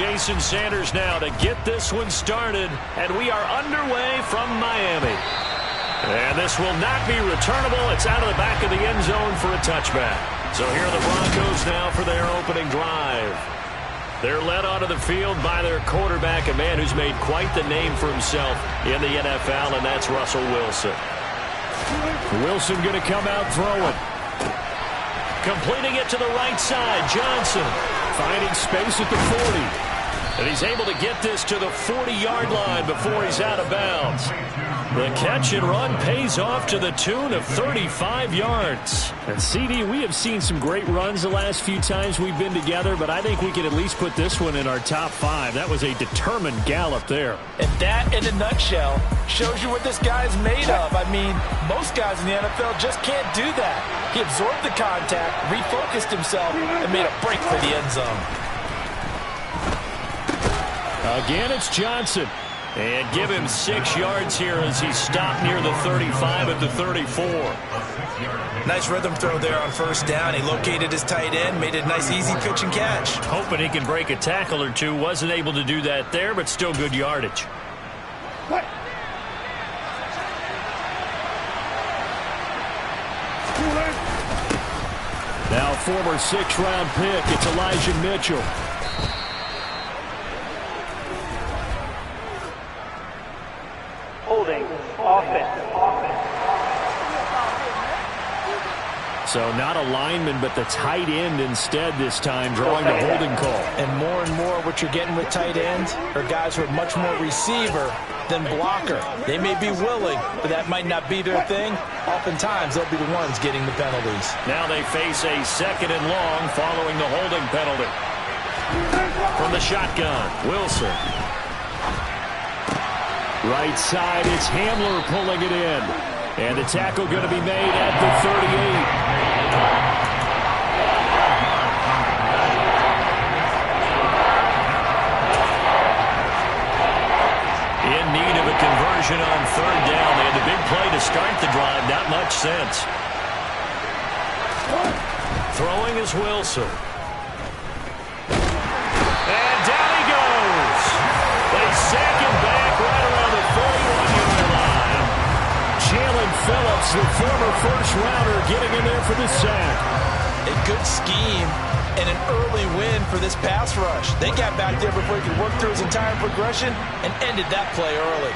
Jason Sanders now to get this one started, and we are underway from Miami. And this will not be returnable. It's out of the back of the end zone for a touchback. So here are the Broncos now for their opening drive. They're led onto the field by their quarterback, a man who's made quite the name for himself in the NFL, and that's Russell Wilson. Wilson going to come out throwing. Completing it to the right side, Johnson. Finding space at the 40. And he's able to get this to the 40-yard line before he's out of bounds. The catch and run pays off to the tune of 35 yards. And CD, we have seen some great runs the last few times we've been together, but I think we can at least put this one in our top 5. That was a determined gallop there. And that, in a nutshell, shows you what this guy's made of. I mean, most guys in the NFL just can't do that. He absorbed the contact, refocused himself, and made a break for the end zone. Again, it's Johnson. And give him 6 yards here as he stopped near the 35 at the 34. Nice rhythm throw there on first down. He located his tight end, made a nice easy pitch and catch. Hoping he can break a tackle or two. Wasn't able to do that there, but still good yardage. Now former 6th-round pick, it's Elijah Mitchell. Holding offense. So not a lineman, but the tight end instead this time, drawing the holding call. And more what you're getting with tight ends are guys who are much more receiver than blocker. They may be willing, but that might not be their thing. Oftentimes, they'll be the ones getting the penalties. Now they face a 2nd and long following the holding penalty. From the shotgun, Wilson. Right side, it's Hamler pulling it in. And the tackle going to be made at the 38. In need of a conversion on 3rd down. They had the big play to start the drive. Not much sense. Throwing is Wilson. And down he goes. They sack him back right around the 41-yard line. Jalen Phillips, the former 1st-rounder, getting in there for the sack. A good scheme and an early win for this pass rush. They got back there before he could work through his entire progression and ended that play early.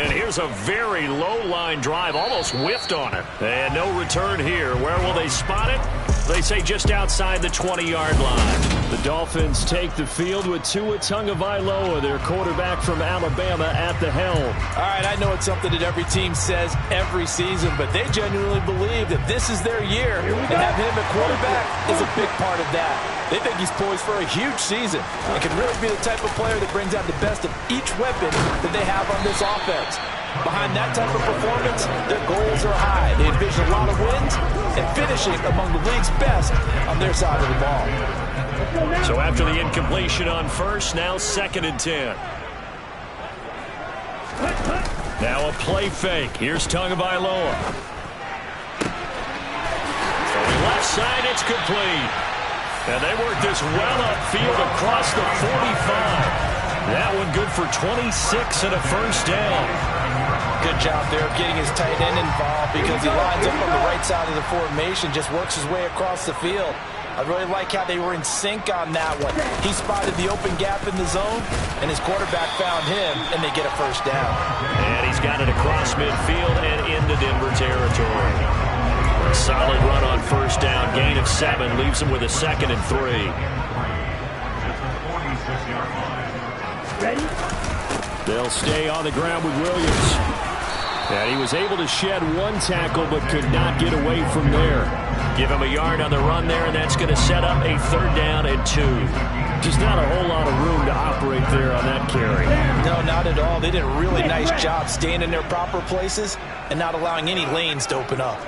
And here's a very low-line drive, almost whiffed on it. And no return here. Where will they spot it? They say just outside the 20-yard line. The Dolphins take the field with Tua Tagovailoa, their quarterback from Alabama, at the helm. All right, I know it's something that every team says every season, but they genuinely believe that this is their year, and having him at quarterback is a big part of that. They think he's poised for a huge season and can really be the type of player that brings out the best of each weapon that they have on this offense. Behind that type of performance, their goals are high. They envision a lot of wins and finishing among the league's best on their side of the ball. So after the incompletion on 1st, now 2nd and 10. Now a play fake. Here's Tagovailoa. Throwing left side, it's complete. And they work this well upfield across the 45. That one good for 26 and a 1st down. Good job there of getting his tight end involved because he lines up on the right side of the formation, just works his way across the field. I really like how they were in sync on that one. He spotted the open gap in the zone, and his quarterback found him, and they get a 1st down. And he's got it across midfield and into Denver territory. A solid run on 1st down. Gain of 7 leaves him with a 2nd and 3. Ready? They'll stay on the ground with Williams. And he was able to shed 1 tackle but could not get away from there. Give him a yard on the run there, and that's going to set up a 3rd down and 2. Just not a whole lot of room to operate there on that carry. No, not at all. They did a really nice job staying in their proper places and not allowing any lanes to open up.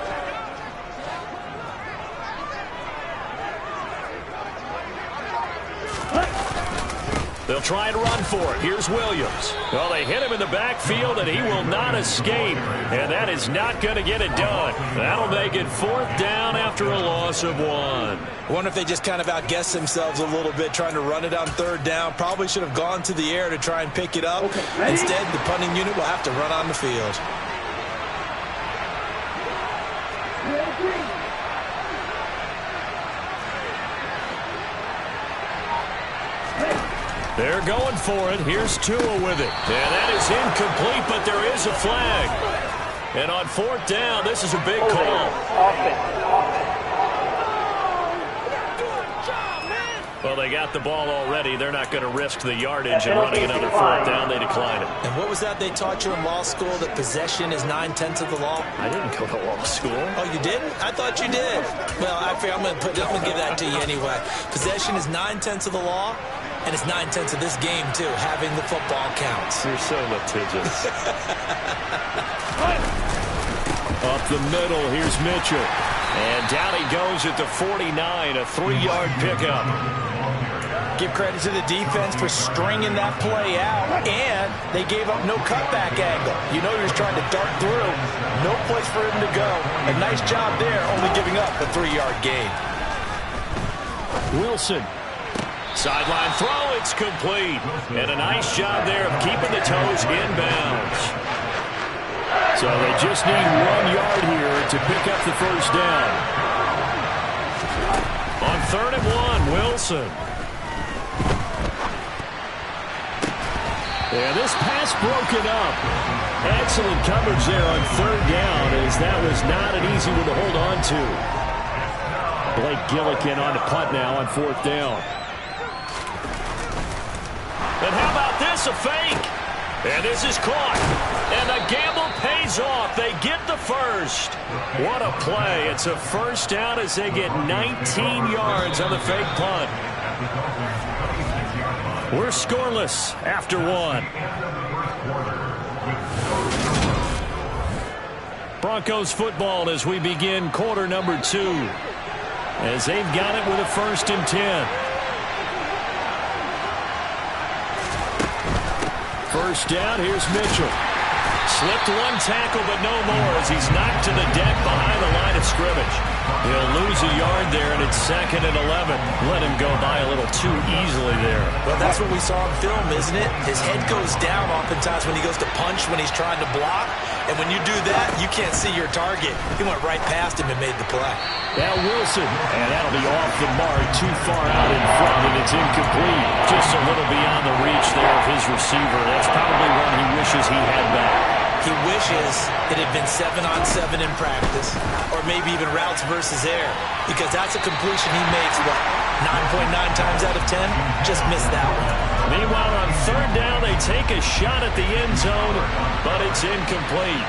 They'll try and run for it. Here's Williams. Well, they hit him in the backfield, and he will not escape. And that is not going to get it done. That'll make it 4th down after a loss of 1. I wonder if they just kind of outguessed themselves a little bit trying to run it on 3rd down. Probably should have gone to the air to try and pick it up. Instead, the punting unit will have to run on the field. They're going for it. Here's Tua with it. And that is incomplete, but there is a flag. And on 4th down, this is a big call. Well, they got the ball already. They're not going to risk the yardage and running another 4th down. They decline it. And what was that they taught you in law school, that possession is 9/10 of the law? I didn't go to law school. Oh, you didn't? I thought you did. Well, I'm going to give that to you anyway. Possession is 9/10 of the law. And it's 9/10 of this game, too. Having the football counts. You're so litigious. Up the middle, here's Mitchell. And down he goes at the 49, a 3-yard pickup. Give credit to the defense for stringing that play out. And they gave up no cutback angle. You know he was trying to dart through. No place for him to go. A nice job there, only giving up a 3-yard gain. Wilson. Sideline throw, it's complete. And a nice job there of keeping the toes inbounds. So they just need 1 yard here to pick up the 1st down. On 3rd and 1, Wilson. And this pass broken up. Excellent coverage there on 3rd down, as that was not an easy one to hold on to. Blake Gillikin on the punt now on 4th down. And how about this, a fake? And this is caught. And the gamble pays off. They get the 1st. What a play. It's a 1st down as they get 19 yards on the fake punt. We're scoreless after 1. Broncos football as we begin quarter number 2. As they've got it with a 1st and 10. 1st down, here's Mitchell. Slipped 1 tackle, but no more as he's knocked to the deck behind the line of scrimmage. He'll lose a yard there, and it's 2nd and 11. Let him go by a little too easily there. Well, that's what we saw in film, isn't it? His head goes down oftentimes when he goes to punch, when he's trying to block. And when you do that, you can't see your target. He went right past him and made the play. Now Wilson, and that'll be off the mark, too far out in front, and it's incomplete. Just a little beyond the reach there of his receiver. That's probably one he wishes he had back. He wishes it had been 7-on-7 in practice, or maybe even routes versus air, because that's a completion he makes, what, 9.9 times out of 10? Just missed that one. Meanwhile, on 3rd down, they take a shot at the end zone, but it's incomplete.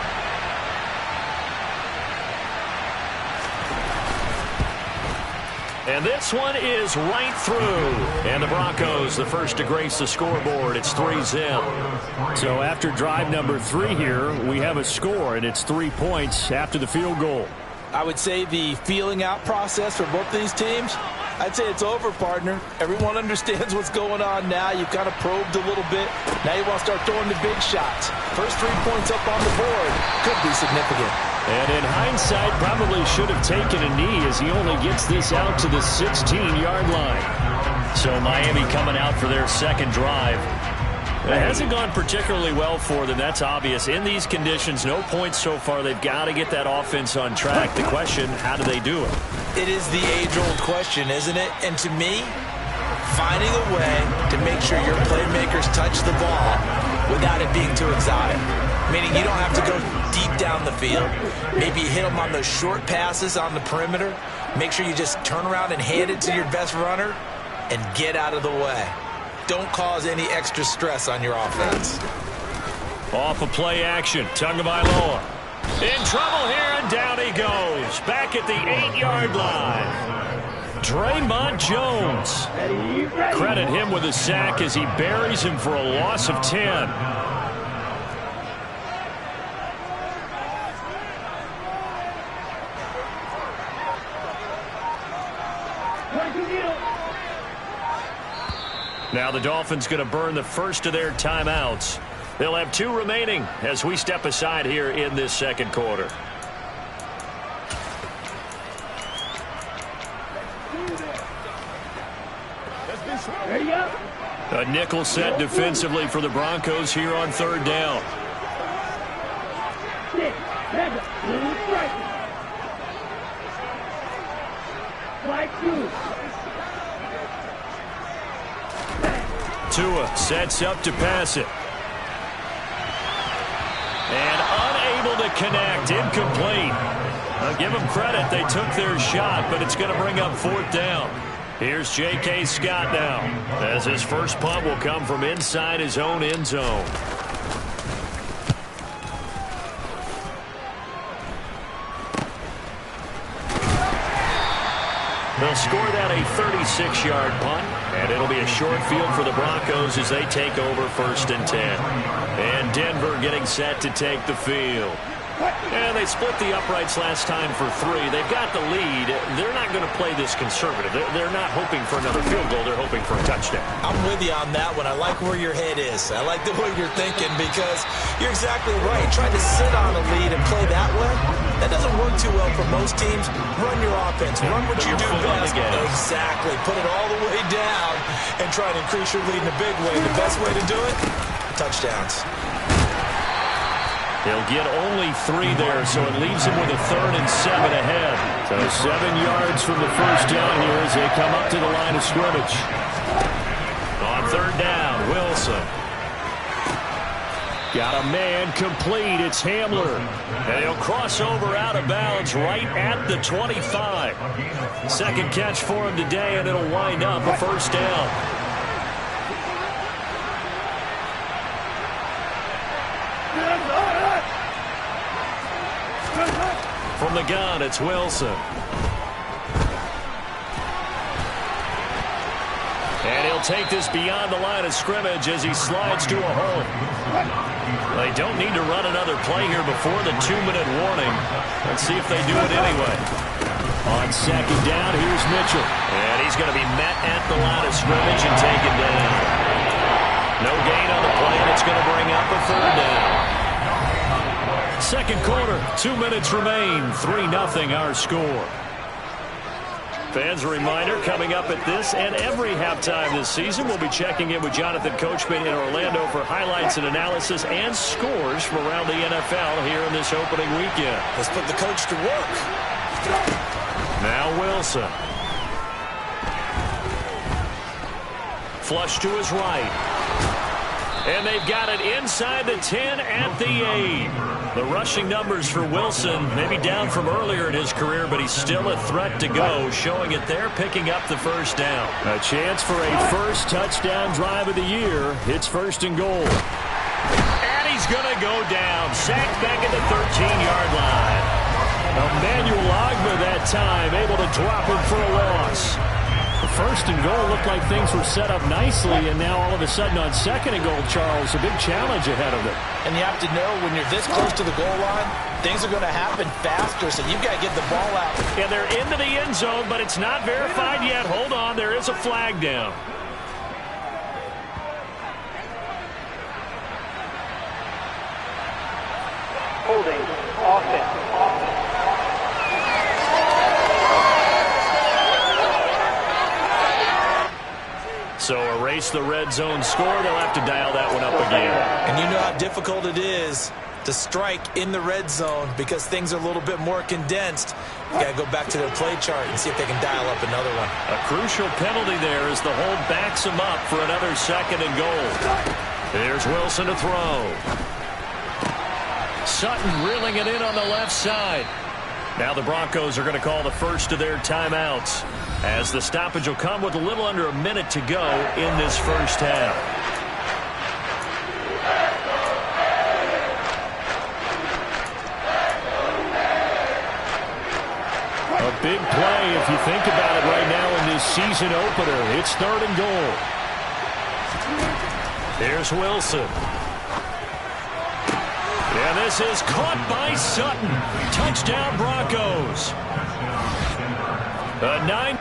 And this one is right through. And the Broncos, the first to grace the scoreboard. It's 3-zip. So after drive number 3 here, we have a score, and it's 3 points after the field goal. I would say the feeling out process for both these teams, I'd say it's over, partner. Everyone understands what's going on now. You've kind of probed a little bit. Now you want to start throwing the big shots. First 3 points up on the board could be significant. And in hindsight, probably should have taken a knee as he only gets this out to the 16-yard line. So Miami coming out for their 2nd drive. It hasn't gone particularly well for them. That's obvious. In these conditions, no points so far. They've got to get that offense on track. The question, how do they do it? It is the age-old question, isn't it? And to me, finding a way to make sure your playmakers touch the ball without it being too exotic. Meaning you don't have to go deep down the field. Maybe you hit them on those short passes on the perimeter. Make sure you just turn around and hand it to your best runner and get out of the way. Don't cause any extra stress on your offense. Off of play action, Tagovailoa. In trouble here, and down he goes. Back at the 8-yard line. Draymond Jones. Credit him with a sack as he buries him for a loss of 10. Now the Dolphins going to burn the first of their timeouts. They'll have 2 remaining as we step aside here in this second quarter. A nickel set defensively for the Broncos here on 3rd down. Tua sets up to pass it. And unable to connect. Incomplete. I'll give them credit. They took their shot, but it's going to bring up 4th down. Here's J.K. Scott now, as his first punt will come from inside his own end zone. They'll score that a 36-yard punt, and it'll be a short field for the Broncos as they take over 1st and 10. And Denver getting set to take the field. And they split the uprights last time for 3. They've got the lead. They're not going to play this conservative. They're not hoping for another field goal. They're hoping for a touchdown. I'm with you on that one. I like where your head is. I like the way you're thinking because you're exactly right. Trying to sit on a lead and play that way, that doesn't work too well for most teams. Run your offense. Run what you do best. Exactly. Put it all the way down and try to increase your lead in a big way. The best way to do it, touchdowns. He'll get only 3 there, so it leaves him with a 3rd and 7 ahead. So 7 yards from the first down here as they come up to the line of scrimmage. On 3rd down, Wilson. Got a man complete. It's Hamler. And he'll cross over out of bounds right at the 25. Second catch for him today, and it'll wind up a 1st down. From the gun, it's Wilson. And he'll take this beyond the line of scrimmage as he slides to a hole. They don't need to run another play here before the 2-minute warning. Let's see if they do it anyway. On 2nd down, here's Mitchell. And he's going to be met at the line of scrimmage and taken down. No gain on the play, and it's going to bring up a 3rd down. Second quarter, 2 minutes remain. 3-0 our score. Fans, a reminder, coming up at this and every halftime this season, we'll be checking in with Jonathan Coachman in Orlando for highlights and analysis and scores from around the NFL here in this opening weekend. Let's put the coach to work. Now Wilson. Flush to his right. And they've got it inside the 10 at the 8. The rushing numbers for Wilson maybe down from earlier in his career, but he's still a threat to go, showing it there, picking up the 1st down. A chance for a first touchdown drive of the year. It's 1st and goal. And he's going to go down. Sacked back at the 13-yard line. Emmanuel Ogba that time, able to drop him for a loss. The 1st and goal looked like things were set up nicely, and now all of a sudden on 2nd and goal, Charles, a big challenge ahead of it. And you have to know when you're this close to the goal line, things are going to happen faster, so you've got to get the ball out. And they're into the end zone, but it's not verified yet. Hold on, there is a flag down. Holding, offense. So erase the red zone score. They'll have to dial that one up again. And you know how difficult it is to strike in the red zone because things are a little bit more condensed. You got to go back to their play chart and see if they can dial up another one. A crucial penalty there as the hold backs him up for another 2nd and goal. There's Wilson to throw. Sutton reeling it in on the left side. Now the Broncos are going to call the first of their timeouts, as the stoppage will come with a little under a minute to go in this first half. A big play if you think about it right now in this season opener. It's 3rd and goal. Here's Wilson. And this is caught by Sutton. Touchdown Broncos. A 9.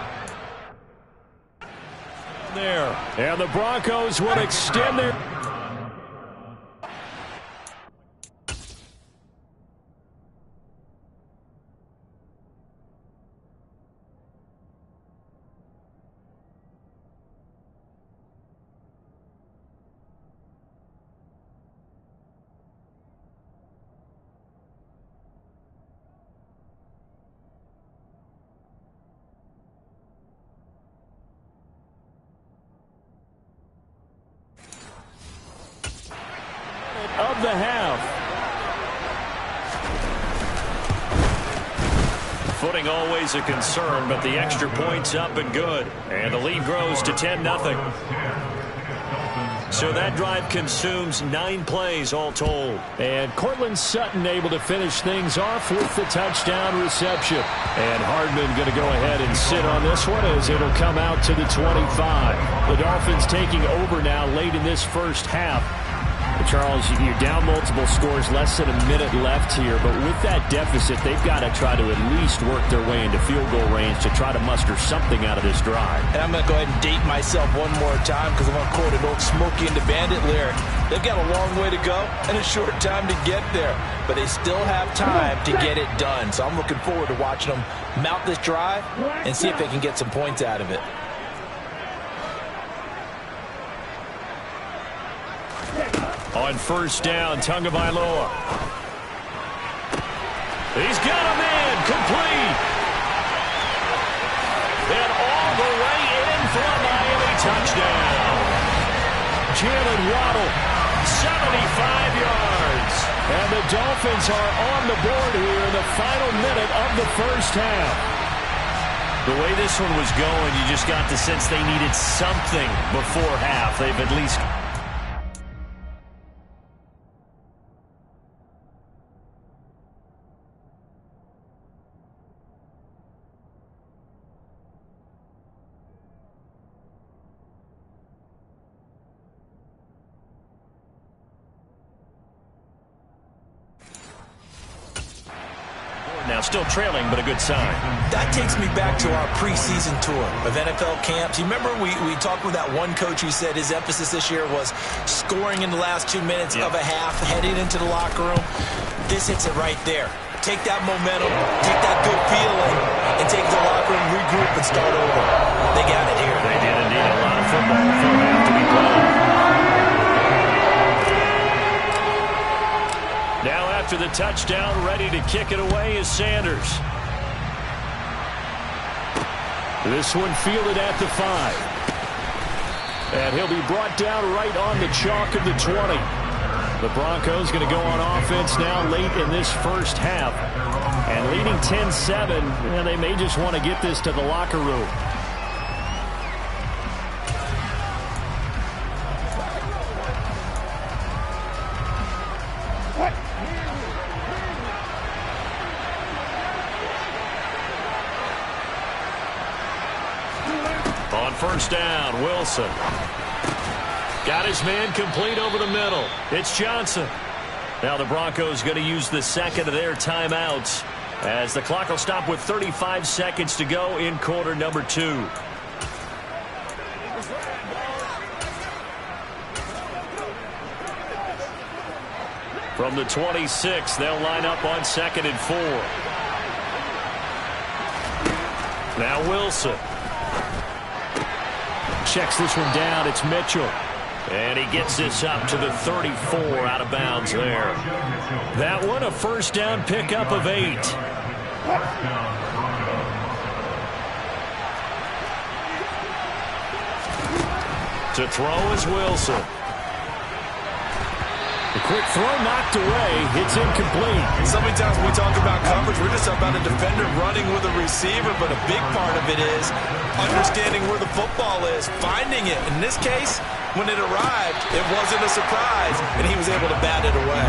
there. And the Broncos will extend their... of the half. Footing always a concern, but the extra point's up and good. And the lead grows to 10-0. So that drive consumes 9 plays all told. And Cortland Sutton able to finish things off with the touchdown reception. And Hardman going to go ahead and sit on this one as it'll come out to the 25. The Dolphins taking over now late in this first half. Charles, you're down multiple scores, less than a minute left here, but with that deficit, they've got to try to at least work their way into field goal range to try to muster something out of this drive. And I'm going to go ahead and date myself one more time because I'm going to quote an old Smokey and the Bandit lyric. They've got a long way to go and a short time to get there, but they still have time to get it done. So I'm looking forward to watching them mount this drive and see if they can get some points out of it. On first down, Tagovailoa. He's got a man complete. And all the way in for a Miami touchdown. Jalen Waddle, 75 yards. And the Dolphins are on the board here in the final minute of the first half. The way this one was going, you just got the sense they needed something before half. They've at least... Now still trailing, but a good sign. That takes me back to our preseason tour of NFL camps. You remember we talked with that one coach who said his emphasis this year was scoring in the last 2 minutes of a half, heading into the locker room. This hits it right there. Take that momentum, take that good feeling, and take the locker room, regroup, and start over. They got it here. They did indeed. A lot of football for a half to be played. Now after the touchdown, ready to kick it away is Sanders. This one fielded at the 5. And he'll be brought down right on the chalk of the 20. The Broncos going to go on offense now late in this first half. And leading 10-7, and they may just want to get this to the locker room. On first down, Wilson. Got his man complete over the middle. It's Johnson. Now the Broncos going to use the second of their timeouts as the clock will stop with 35 seconds to go in quarter number 2. From the 26, they'll line up on 2nd and 4. Now Wilson. Checks this one down. It's Mitchell. And he gets this up to the 34 out of bounds there. That one a first down pickup of 8. To throw is Wilson. The quick throw knocked away. It's incomplete. So many times when we talk about coverage, we're just about a defender running with a receiver, but a big part of it is understanding where the football is, finding it. In this case, when it arrived, it wasn't a surprise, and he was able to bat it away.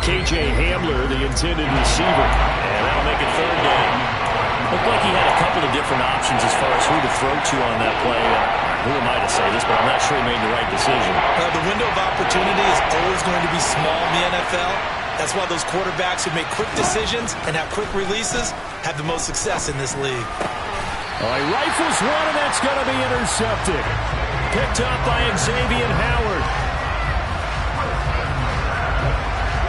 KJ Hamler, the intended receiver. And that'll make it third down. Looked like he had a couple of different options as far as who to throw to on that play. Who am I to say this, but I'm not sure he made the right decision. The window of opportunity is always going to be small in the NFL. That's why those quarterbacks who make quick decisions and have quick releases have the most success in this league. He rifles one, and that's going to be intercepted. picked up by Xavier Howard.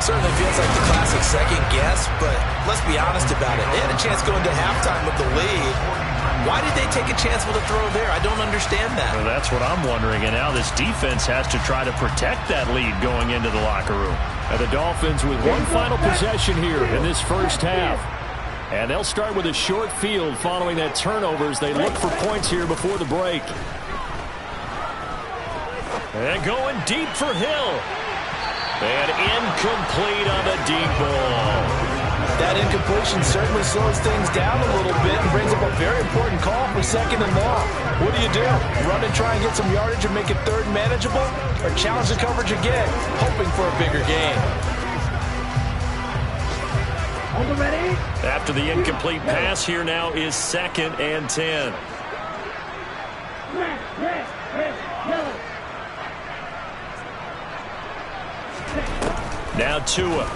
Certainly feels like the classic second guess, but let's be honest about it. They had a chance going to halftime with the lead. Why did they take a chance with a throw there? I don't understand that. Well, that's what I'm wondering, and now this defense has to try to protect that lead going into the locker room. And the Dolphins with one final possession here in this first half. And they'll start with a short field following that turnover as they look for points here before the break. And going deep for Hill. And incomplete on the deep ball. That incompletion certainly slows things down a little bit and brings up a very important call for second and long. What do? Run and try and get some yardage and make it third manageable? Or challenge the coverage again, hoping for a bigger gain? After the incomplete pass, here now is 2nd and 10. Now Tua.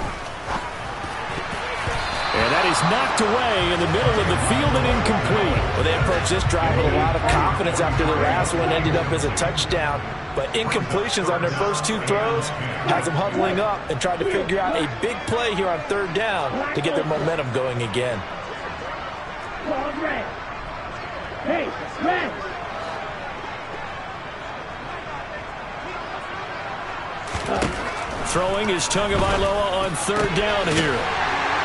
And that is knocked away in the middle of the field and incomplete. Well, they approached this drive with a lot of confidence after the last one ended up as a touchdown. But incompletions on their first two throws has them huddling up and trying to figure out a big play here on third down to get their momentum going again. Throwing is Tagovailoa on third down here.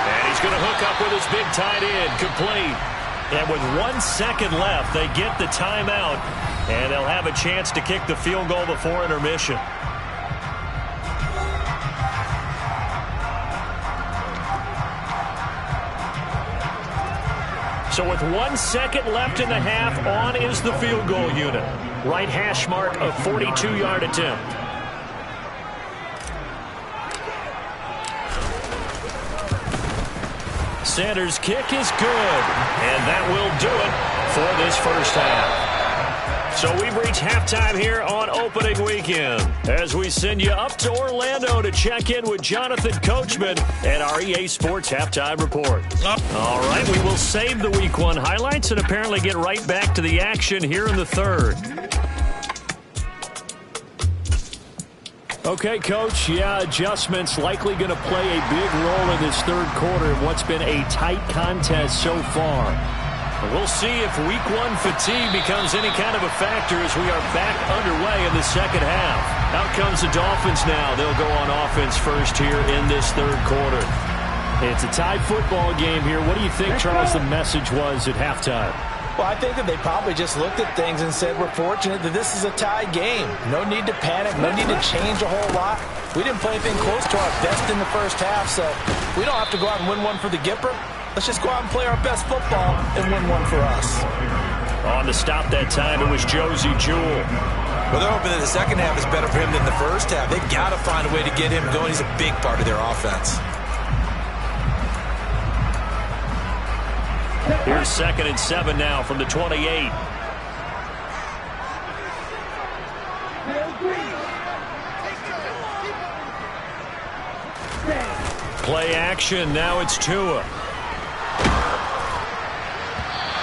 And he's going to hook up with his big tight end, complete. And with 1 second left, they get the timeout, and they'll have a chance to kick the field goal before intermission. So with 1 second left in the half, on is the field goal unit. Right hash mark, a 42-yard attempt. Sanders' kick is good, and that will do it for this first half. So we've reached halftime here on opening weekend as we send you up to Orlando to check in with Jonathan Coachman and our EA Sports Halftime Report. All right, we will save the Week 1 highlights and apparently get right back to the action here in the third. Okay, Coach, adjustments likely going to play a big role in this third quarter in what's been a tight contest so far. We'll see if Week 1 fatigue becomes any kind of a factor as we are back underway in the second half. Out comes the Dolphins now. They'll go on offense first here in this third quarter. It's a tied football game here. What do you think, Charles, the message was at halftime? Well, I think that they probably just looked at things and said, we're fortunate that this is a tie game. No need to panic. No need to change a whole lot. We didn't play anything close to our best in the first half, so we don't have to go out and win one for the Gipper. Let's just go out and play our best football and win one for us. On to stop that time, it was Josie Jewell. Well, they're hoping that the second half is better for him than the first half. They've got to find a way to get him going. He's a big part of their offense. Here's 2nd and 7 now from the 28. Play action. Now it's Tua.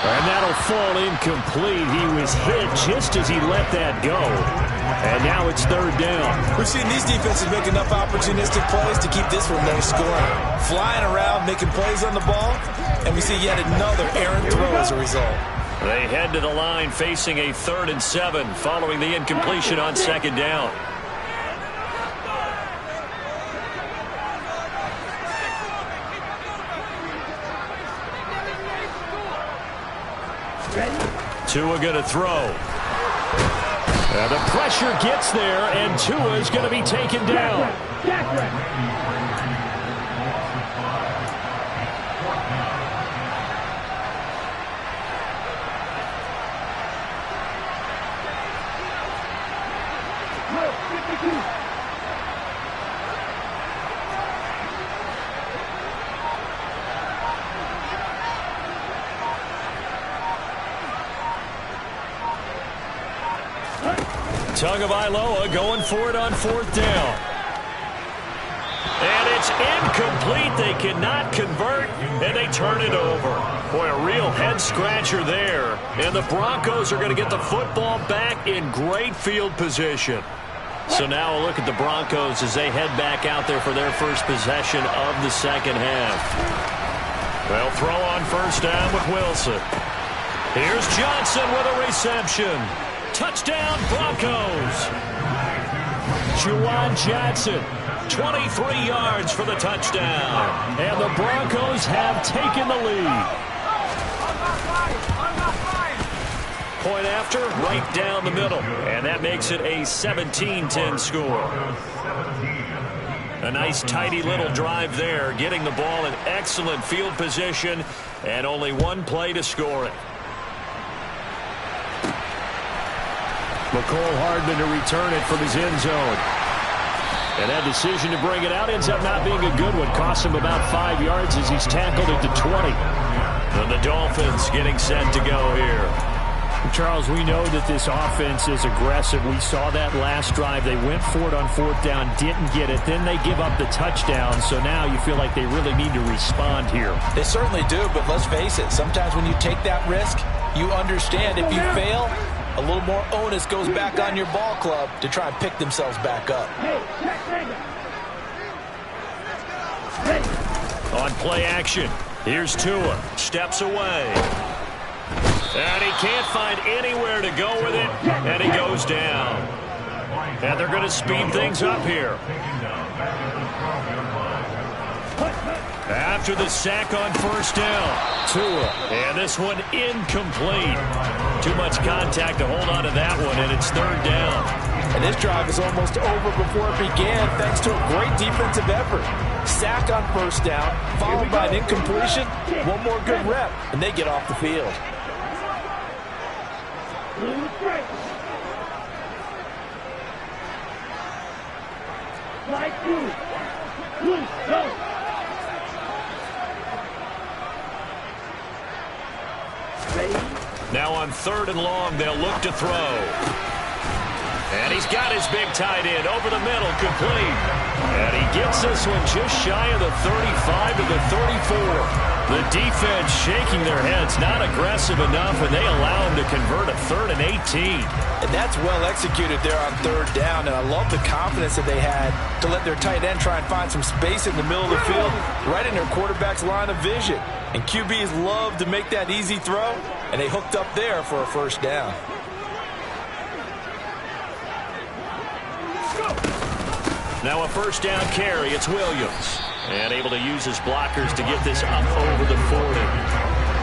And that'll fall incomplete. He was hit just as he let that go. And now it's third down. We've seen these defenses make enough opportunistic plays to keep this one low scoring. Flying around, making plays on the ball, and we see yet another errant throw as a result. They head to the line facing a 3rd and 7 following the incompletion on second down. Tua going to throw. The pressure gets there, and Tua is going to be taken down. Tagovailoa going for it on 4th down. And it's incomplete. They cannot convert, and they turn it over. Boy, a real head-scratcher there. And the Broncos are going to get the football back in great field position. So now a look at the Broncos as they head back out there for their first possession of the second half. They'll throw on first down with Wilson. Here's Johnson with a reception. Touchdown, Broncos. Juwan Johnson, 23 yards for the touchdown. And the Broncos have taken the lead. Point after, right down the middle. And that makes it a 17-10 score. A nice, tidy little drive there, getting the ball in excellent field position, and only one play to score it. McCole Hardman to return it from his end zone. And that decision to bring it out ends up not being a good one. Costs him about 5 yards as he's tackled it to 20. And the Dolphins getting set to go here. Charles, we know that this offense is aggressive. We saw that last drive. They went for it on fourth down, didn't get it. Then they give up the touchdown. So now you feel like they really need to respond here. They certainly do, but let's face it. Sometimes when you take that risk, you understand if you fail, a little more onus goes back on your ball club to try and pick themselves back up. On play action, here's Tua. Steps away. And he can't find anywhere to go with it, and he goes down. And they're going to speed things up here. After the sack on first down, Tua. And this one incomplete. Too much contact to hold on to that one, and it's third down. And this drive is almost over before it began thanks to a great defensive effort. Sack on first down, followed by an incompletion. One more good rep, and they get off the field. Now on third and long, they'll look to throw. And he's got his big tight end over the middle, complete. And he gets this one just shy of the 35 to the 34. The defense shaking their heads, not aggressive enough, and they allow him to convert a 3rd and 18. And that's well executed there on third down, and I love the confidence that they had to let their tight end try and find some space in the middle of the field, right in their quarterback's line of vision. And QBs love to make that easy throw, and they hooked up there for a first down. Now a first down carry, it's Williams. And able to use his blockers to get this up over the 40.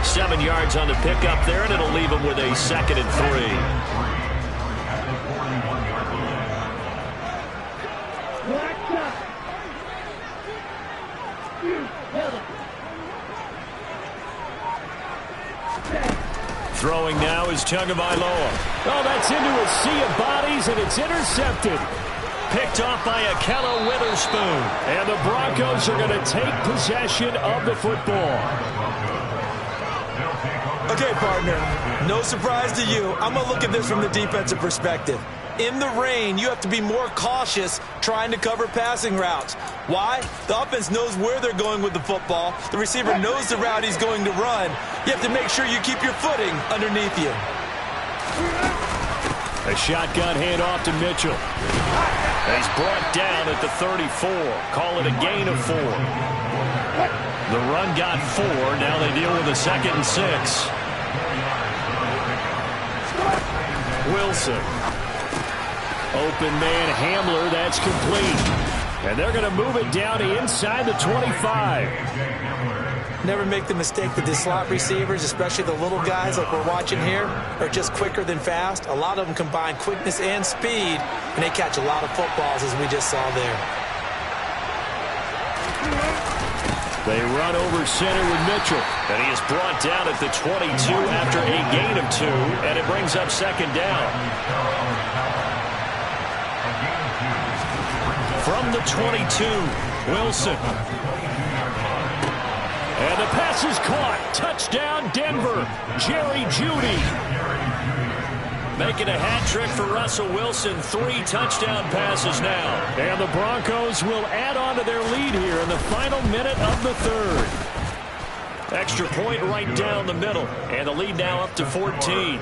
7 yards on the pickup there, and it'll leave him with a 2nd and 3. Throwing now is Tagovailoa. Oh, that's into a sea of bodies, and it's intercepted. Picked off by Akello Witherspoon. And the Broncos are going to take possession of the football. Okay, partner, no surprise to you. I'm going to look at this from the defensive perspective. In the rain, you have to be more cautious trying to cover passing routes. Why? The offense knows where they're going with the football. The receiver knows the route he's going to run. You have to make sure you keep your footing underneath you. A shotgun handoff to Mitchell. He's brought down at the 34. Call it a gain of 4. The run got 4. Now they deal with a 2nd and 6. Wilson. Open man Hamler, that's complete. And they're going to move it down to inside the 25. Never make the mistake that the slot receivers, especially the little guys like we're watching here, are just quicker than fast. A lot of them combine quickness and speed, and they catch a lot of footballs, as we just saw there. They run over center with Mitchell. And he is brought down at the 22 after a gain of 2, and it brings up 2nd down. From the 22, Wilson. And the pass is caught. Touchdown, Denver. Jerry Jeudy. Making a hat trick for Russell Wilson. 3 touchdown passes now. And the Broncos will add on to their lead here in the final minute of the third. Extra point right down the middle. And the lead now up to 14.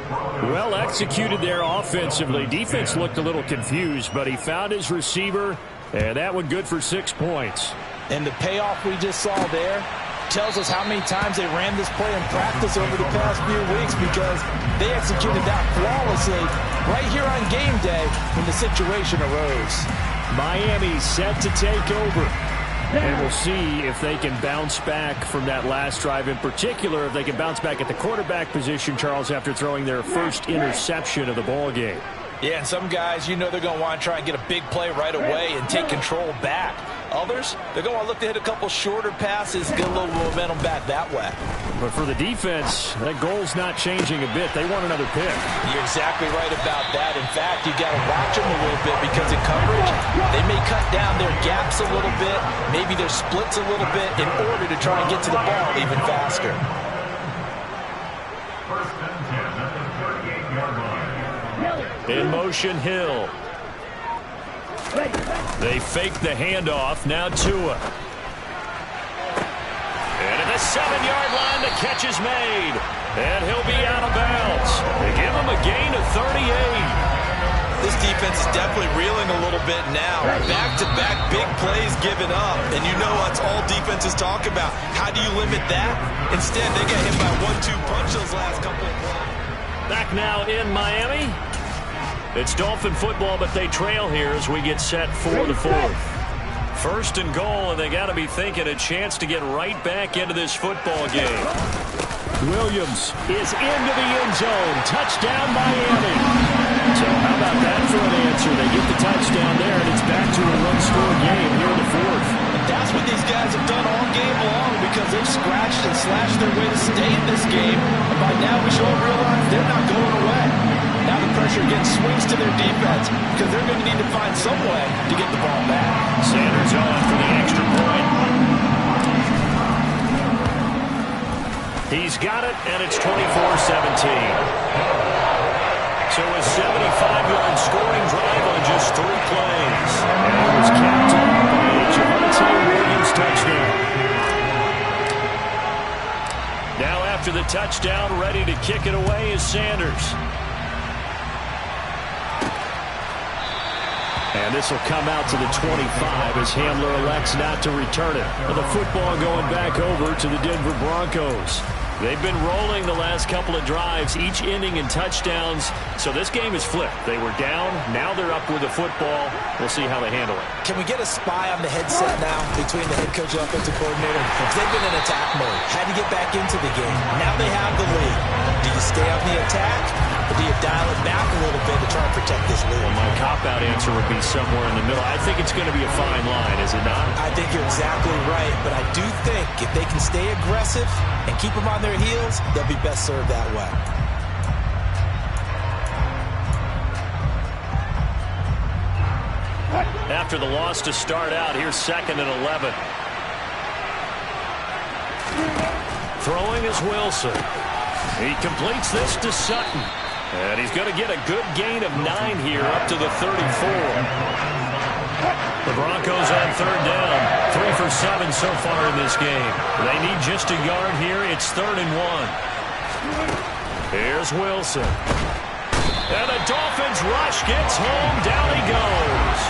Well executed there offensively. Defense looked a little confused, but he found his receiver, and that one good for 6 points. And the payoff we just saw there tells us how many times they ran this play in practice over the past few weeks, because they executed that flawlessly right here on game day when the situation arose. Miami set to take over. And we'll see if they can bounce back from that last drive, in particular if they can bounce back at the quarterback position, Charles, after throwing their first interception of the ball game. Yeah, and some guys, you know, they're going to want to try and get a big play right away and take control back. Others, they're going to want to look to hit a couple shorter passes, get a little momentum back that way. But for the defense, that goal's not changing a bit. They want another pick. You're exactly right about that. In fact, you got to watch them a little bit, because in coverage, they may cut down their gaps a little bit, maybe their splits a little bit, in order to try and get to the ball even faster. In motion, Hill. They fake the handoff. Now Tua. And at the 7-yard line, the catch is made. And he'll be out of bounds. They give him a gain of 38. This defense is definitely reeling a little bit now. Back-to-back big plays given up. And you know that's all defenses talk about. How do you limit that? Instead, they got hit by a 1-2 punch those last couple of plays. Back now in Miami. It's Dolphin football, but they trail here as we get set for the fourth. First and goal, and they got to be thinking a chance to get right back into this football game. Williams is into the end zone. Touchdown, Miami. So how about that for an answer? They get the touchdown there, and it's back to a one-score game here in the fourth. That's what these guys have done all game long, because they've scratched and slashed their way to stay in this game. And by now we should all realize they're not going away. Now the pressure again swings to their defense, because they're going to need to find some way to get the ball back. Sanders on for the extra point. He's got it, and it's 24-17. So a 75-yard scoring drive on just 3 plays. And it was capped off by a Javonte Williams touchdown. Now after the touchdown, ready to kick it away is Sanders. And this will come out to the 25 as Handler elects not to return it. And the football going back over to the Denver Broncos. They've been rolling the last couple of drives, each ending in touchdowns. So this game is flipped. They were down. Now they're up with the football. We'll see how they handle it. Can we get a spy on the headset now between the head coach and offensive coordinator? They've been in attack mode. Had to get back into the game. Now they have the lead. Do you stay on the attack, or do you dial it back a little bit to try and protect this lead? Well, my cop-out answer would be somewhere in the middle. I think it's going to be a fine line, is it not? I think you're exactly right, but I do think if they can stay aggressive and keep them on their heels, they'll be best served that way. After the loss to start out, here's 2nd and 11. Throwing is Wilson. He completes this to Sutton. And he's going to get a good gain of 9 here up to the 34. The Broncos on 3rd down. 3 for 7 so far in this game. They need just a yard here. It's 3rd and 1. Here's Wilson. And the Dolphins rush gets home. Down he goes.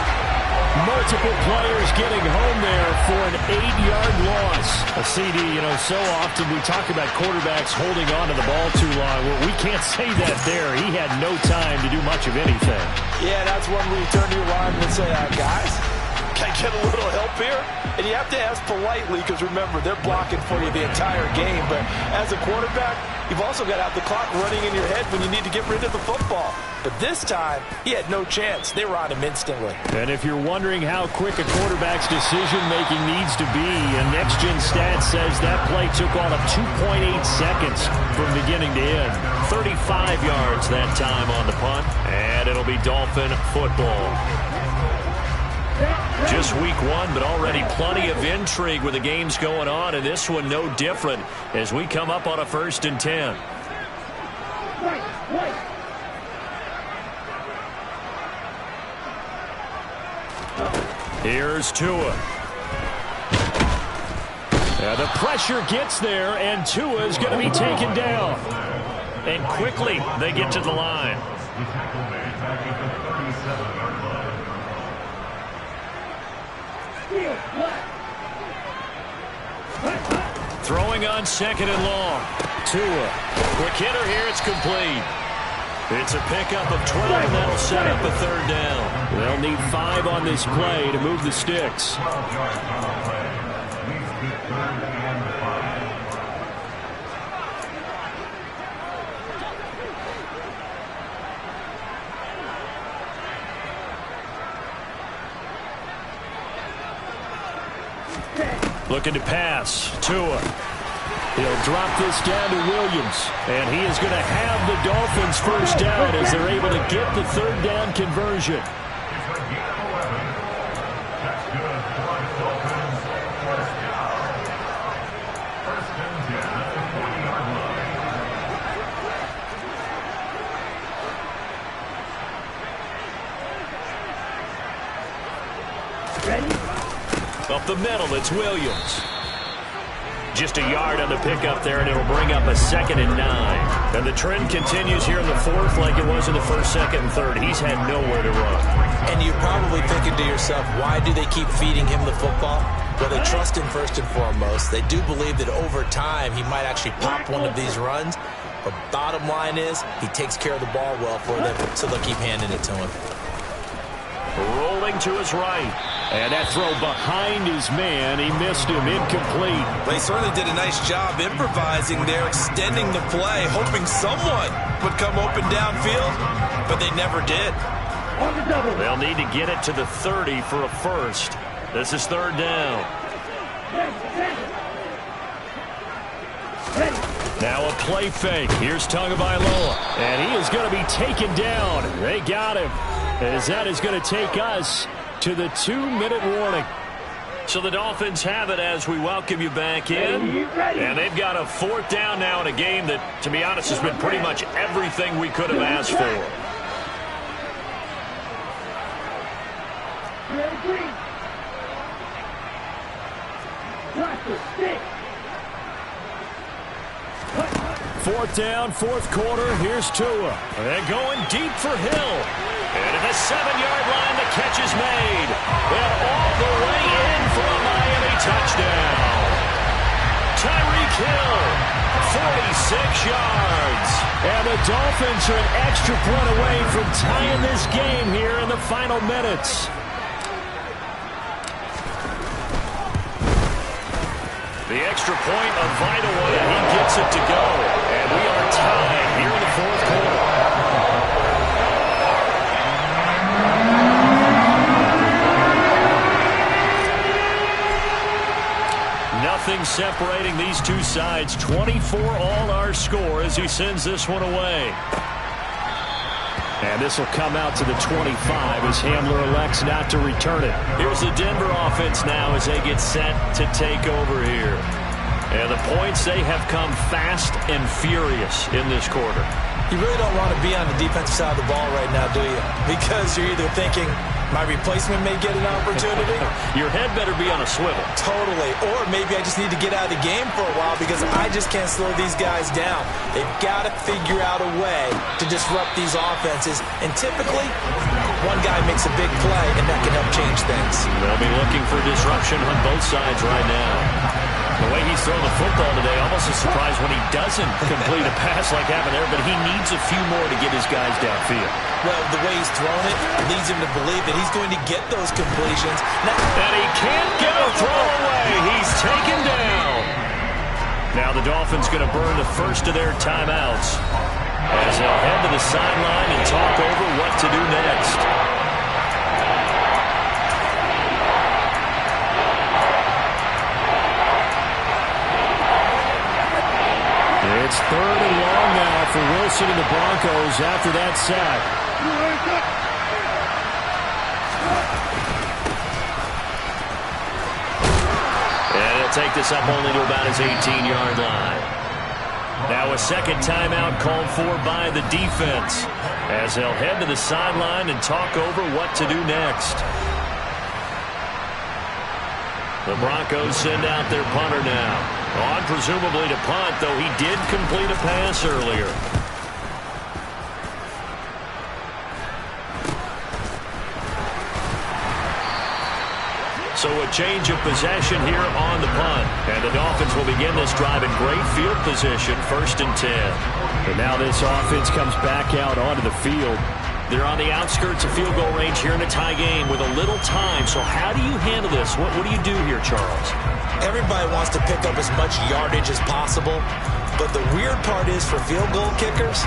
Multiple players getting home there for an 8-yard loss. A CD, you know, so often we talk about quarterbacks holding on to the ball too long. Well, we can't say that there. He had no time to do much of anything. Yeah, that's when we turn to your lineman and say, guys, can I get a little help here? And you have to ask politely, because remember, they're blocking for you the entire game. But as a quarterback, you've also got to have the clock running in your head when you need to get rid of the football. But this time, he had no chance. They were on him instantly. And if you're wondering how quick a quarterback's decision-making needs to be, a next-gen stat says that play took all of 2.8 seconds from beginning to end. 35 yards that time on the punt, and it'll be Dolphin football. Just week 1, but already plenty of intrigue with the games going on, and this one no different as we come up on a 1st and 10. Here's Tua. The pressure gets there, and Tua is going to be taken down. And quickly, they get to the line. Throwing on 2nd and long. Tua. Quick hitter here. It's complete. It's a pickup of 12, and that'll set up a 3rd down. They'll need 5 on this play to move the sticks. Looking to pass. Tua. He'll drop this down to Williams. And he is going to have the Dolphins first down as they're able to get the 3rd down conversion. Up the middle, it's Williams. Just a yard on the pickup there, and it'll bring up a 2nd and 9. And the trend continues here in the 4th like it was in the 1st, 2nd, and 3rd. He's had nowhere to run. And you're probably thinking to yourself, why do they keep feeding him the football? Well, they trust him first and foremost. They do believe that over time he might actually pop one of these runs. But bottom line is he takes care of the ball well for them, so they'll keep handing it to him. Rolling to his right. And that throw behind his man, he missed him, incomplete. They certainly did a nice job improvising there, extending the play, hoping someone would come open downfield, but they never did. They'll need to get it to the 30 for a first. This is 3rd down. Now a play fake. Here's Tagovailoa. And he is going to be taken down. They got him. As that is going to take us to the 2-minute warning. So the Dolphins have it as we welcome you back in. And they've got a 4th down now in a game that, to be honest, has been pretty much everything we could have asked for. Fourth down, 4th quarter. Here's Tua. They're going deep for Hill. And at the 7-yard line, the catch is made. And all the way in for a Miami touchdown. Tyreek Hill, 46 yards. And the Dolphins are an extra point away from tying this game here in the final minutes. The extra point, a vital one, and he gets it to go. And we are tied here in the 4th quarter. Nothing separating these two sides. 24 all our score as he sends this one away. And this will come out to the 25 as Hamler elects not to return it. Here's the Denver offense now as they get set to take over here. And the points, they have come fast and furious in this quarter. You really don't want to be on the defensive side of the ball right now, do you? Because you're either thinking, my replacement may get an opportunity. Your head better be on a swivel. Totally. Or maybe I just need to get out of the game for a while because I just can't slow these guys down. They've got to figure out a way to disrupt these offenses. And typically, one guy makes a big play, and that can help change things. They'll be looking for disruption on both sides right now. The way he's thrown the football today, almost a surprise when he doesn't complete a pass like happened there, but he needs a few more to get his guys downfield. Well, the way he's thrown it leads him to believe that he's going to get those completions. And he can't get a throw away. He's taken down. Now the Dolphins going to burn the first of their timeouts as they'll head to the sideline and talk over what to do next. It's 3rd and long now for Wilson and the Broncos after that sack. And he'll take this up only to about his 18-yard line. Now a second timeout called for by the defense as they'll head to the sideline and talk over what to do next. The Broncos send out their punter now. On presumably to punt, though he did complete a pass earlier. So a change of possession here on the punt. And the Dolphins will begin this drive in great field position, 1st and 10. And now this offense comes back out onto the field. They're on the outskirts of field goal range here in a tie game with a little time. So how do you handle this? What do you do here, Charles? Everybody wants to pick up as much yardage as possible. But the weird part is for field goal kickers,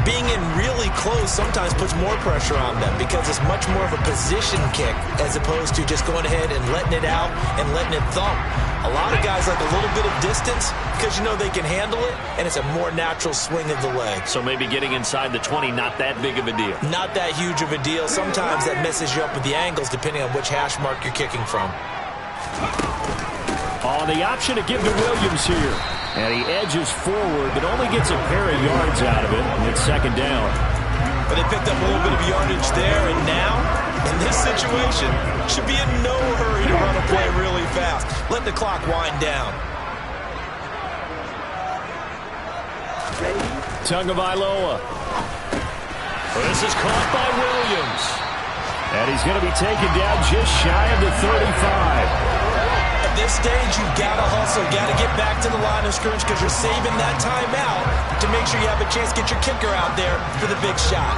being in really close sometimes puts more pressure on them because it's much more of a position kick as opposed to just going ahead and letting it out and letting it thump. A lot of guys like a little bit of distance because you know they can handle it, and it's a more natural swing of the leg. So maybe getting inside the 20, not that big of a deal. Not that huge of a deal. Sometimes that messes you up with the angles depending on which hash mark you're kicking from. On the option to give to Williams here. And he edges forward, but only gets a pair of yards out of it, and it's 2nd down. But they picked up a little bit of yardage there, and now, in this situation, should be in no hurry to run a play really fast. Let the clock wind down. Tagovailoa. This is caught by Williams. And he's going to be taken down just shy of the 35. At this stage, you've got to hustle, got to get back to the line of scrimmage because you're saving that timeout to make sure you have a chance to get your kicker out there for the big shot.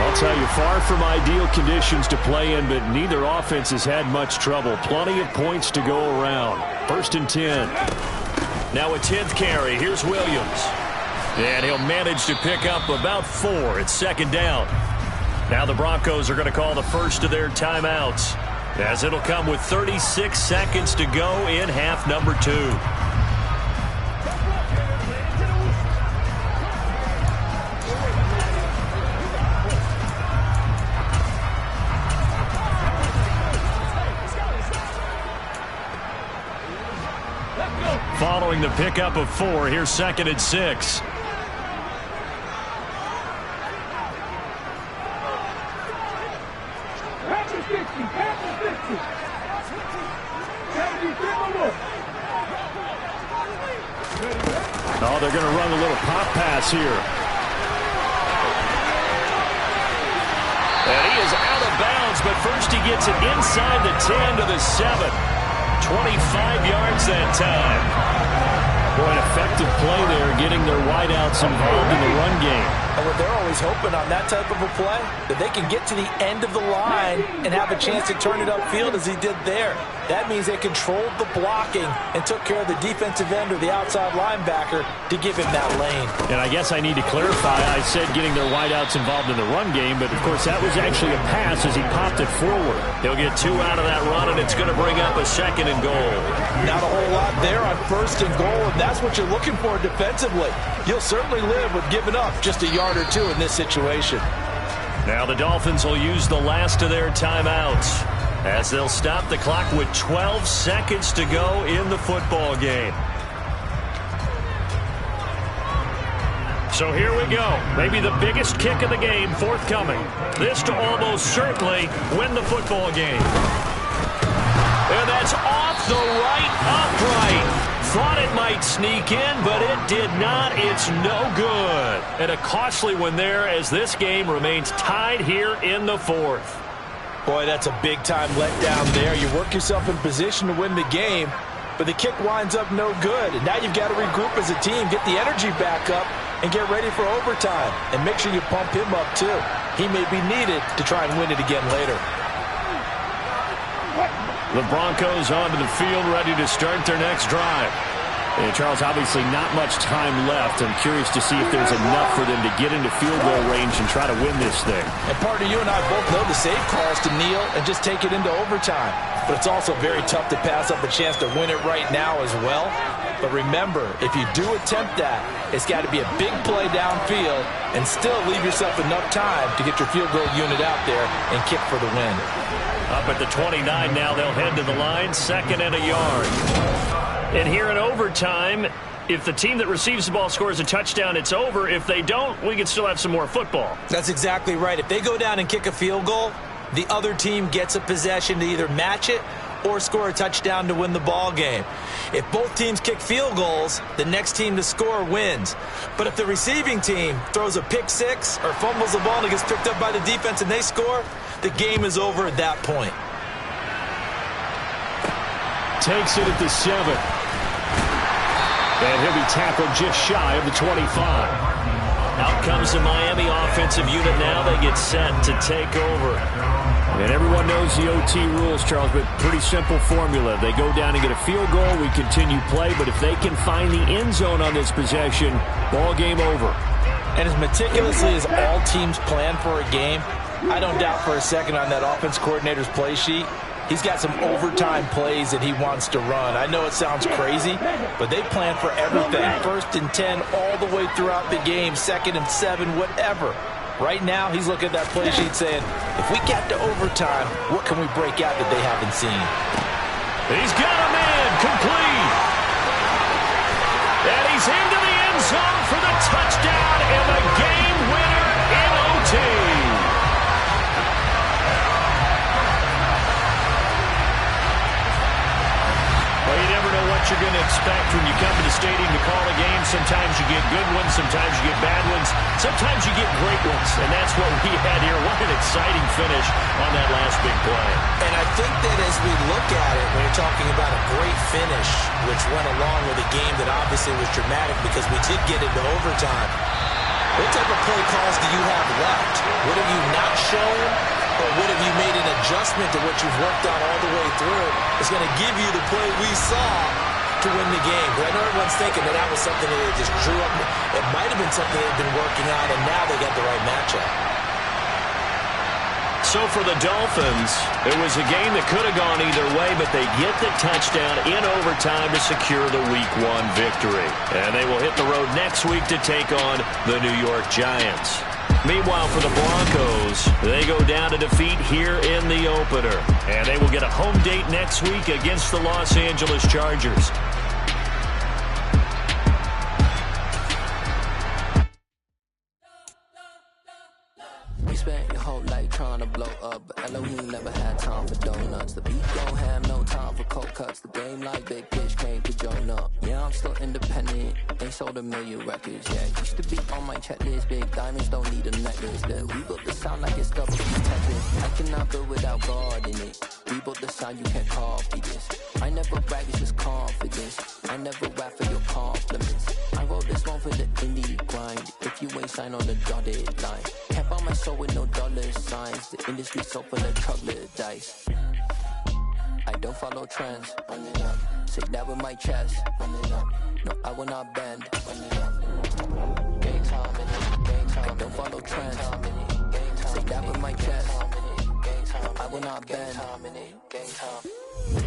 I'll tell you, far from ideal conditions to play in, but neither offense has had much trouble. Plenty of points to go around. 1st and 10. Now a 10th carry. Here's Williams. And he'll manage to pick up about 4. It's 2nd down. Now the Broncos are going to call the first of their timeouts, as it'll come with 36 seconds to go in half number 2. Following the pickup of 4, here's 2nd and 6. Oh, they're going to run a little pop pass here. And he is out of bounds, but first he gets it inside the 10 to the 7. 25 yards that time. Boy, an effective play there, getting their wideouts involved in the run game. And what they're always hoping on that type of a play, that they can get to the end of the line and have a chance to turn it upfield as he did there. That means they controlled the blocking and took care of the defensive end or the outside linebacker to give him that lane. And I guess I need to clarify, I said getting their wideouts involved in the run game, but of course that was actually a pass as he popped it forward. He'll get 2 out of that run, and it's going to bring up a 2nd and goal. Not a whole lot there on 1st and goal, and that's what you're looking for defensively. You'll certainly live with giving up just a yard or 2 in this situation. Now the Dolphins will use the last of their timeouts, as they'll stop the clock with 12 seconds to go in the football game. So here we go. Maybe the biggest kick of the game forthcoming. This to almost certainly win the football game. And that's off the right upright. Thought it might sneak in, but it did not. It's no good. And a costly one there as this game remains tied here in the 4th. Boy, that's a big-time letdown there. You work yourself in position to win the game, but the kick winds up no good. And now you've got to regroup as a team, get the energy back up, and get ready for overtime. And make sure you pump him up, too. He may be needed to try and win it again later. The Broncos onto the field, ready to start their next drive. And Charles, obviously not much time left. I'm curious to see if there's enough for them to get into field goal range and try to win this thing. And partner, you and I both know the safe call is to kneel and just take it into overtime. But it's also very tough to pass up a chance to win it right now as well. But remember, if you do attempt that, it's got to be a big play downfield and still leave yourself enough time to get your field goal unit out there and kick for the win. Up at the 29 now, they'll head to the line, 2nd and a yard. And here in overtime, If the team that receives the ball scores a touchdown, it's over. If they don't, we can still have some more football. That's exactly right. If they go down and kick a field goal, the other team gets a possession to either match it or score a touchdown to win the ball game. If both teams kick field goals, the next team to score wins. But if the receiving team throws a pick six or fumbles the ball and it gets picked up by the defense and they score, the game is over at that point. Takes it at the 7. And he'll be tackled just shy of the 25. Out comes the Miami offensive unit now. They get set to take over. And everyone knows the OT rules, Charles, but pretty simple formula. They go down and get a field goal, we continue play, but if they can find the end zone on this possession, ball game over. And as meticulously as all teams plan for a game, I don't doubt for a second on that offense coordinator's play sheet, he's got some overtime plays that he wants to run. I know it sounds crazy, but they plan for everything. 1st and 10 all the way throughout the game, 2nd and 7, whatever. Right now, he's looking at that play sheet saying, if we get to overtime, what can we break out that they haven't seen? He's got a man, complete. And he's into the end zone for the touchdown and the game winner in OT. Well, you never know what you're going to expect when you come to the stadium to call a game. Sometimes you get good ones, sometimes you get bad ones, sometimes you get great ones, and that's what we had here. What an exciting finish on that last big play. And I think that as we look at it, when you're talking about a great finish, which went along with a game that obviously was dramatic because we did get into overtime, what type of play calls do you have left? What have you not shown? Or what have you made an adjustment to what you've worked on all the way through? It's going to give you the play we saw to win the game. But I know everyone's thinking that that was something that they just drew up. It might have been something they've been working on, and now they got the right matchup. So for the Dolphins, it was a game that could have gone either way, but they get the touchdown in overtime to secure the Week 1 victory. And they will hit the road next week to take on the New York Giants. Meanwhile, for the Broncos, they go down to defeat here in the opener. And they will get a home date next week against the Los Angeles Chargers. We spent your whole life trying to blow up, but Elohim never had time for donuts. The beat don't have no time for cold cuts. The game like Big Fish came to join up. Yeah, I'm still independent. Ain't sold 1 million records. Yeah, used to be on my checklist. Big diamonds don't need a necklace. That we built the sound like it's double Tetris. I cannot build without God in it. We built the sound, you can't copy this. I never brag, it's just confidence. I never rap for your compliments. I wrote this one for the indie grind. If you ain't signed on the dotted line, can't buy my soul with no dollar signs. The industry so full of troglodytes. I don't follow trends. Say that with my chest. No, I will not bend. Game time in it. Game time. I don't follow trends. Say that with my chest. No, I will not bend. Game time.